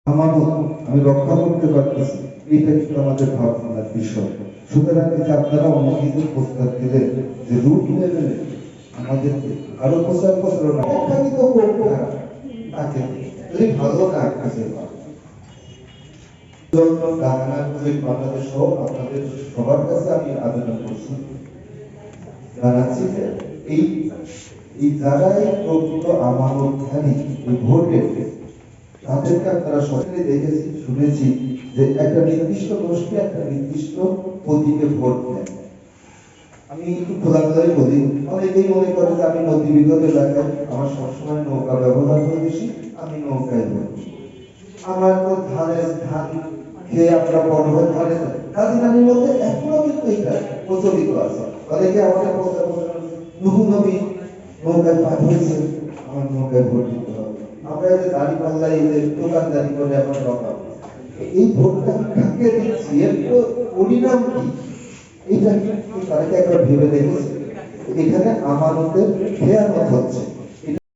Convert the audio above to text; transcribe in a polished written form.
আমানত আমি রক্ষা করতে পারতেছি, এটা কিন্তু আমাদের ভাবনার বিষয়। সুতরাং এই যে আপনারা অনেকেই প্রস্তাব দিলেন যে রুট লেভেলে আমাদেরকে আরো প্রচার প্রচারণা এখানে তো কোন খারাপ তাকে যদি ভালো কাজ কাজে বাংলাদেশ সহ আপনাদের সবার কাছে আমি আবেদন করছি, জানাচ্ছি যে এই এই যারাই প্রকৃত আমানতধারী এই ভোটের তাদেরকে আপনারা সবাই দেখেছি শুনেছি যে একটা নির্দিষ্ট গোষ্ঠী একটা নির্দিষ্ট প্রতীকে ভোট দেয়। আমি একটু খোলাখুলাই বলি, অনেকেই মনে করে যে আমি নদী বিগত এলাকায় আমার সবসময় নৌকা ব্যবহার করে বেশি, আমি নৌকায় ভোট। আমার তো ধান খেয়ে আমরা বড় হয়ে ধানের ধানের মধ্যে এখনো কিন্তু এটা প্রচলিত আছে। অনেকে আমাদের নুহু নবী নৌকায় পাঠ হয়েছে, আমার নৌকায় ভোট দিতে হবে। আমরা এই যে দাড়ি পাল্লাই এই যে দোকানদারি করে এখন রকা, এই ভোটটা কাকে দিচ্ছি এর পরিণাম কি, এটা কিন্তু তাদেরকে একবার ভেবে দেখেছে। এখানে আমানতের খেয়ানত হচ্ছে।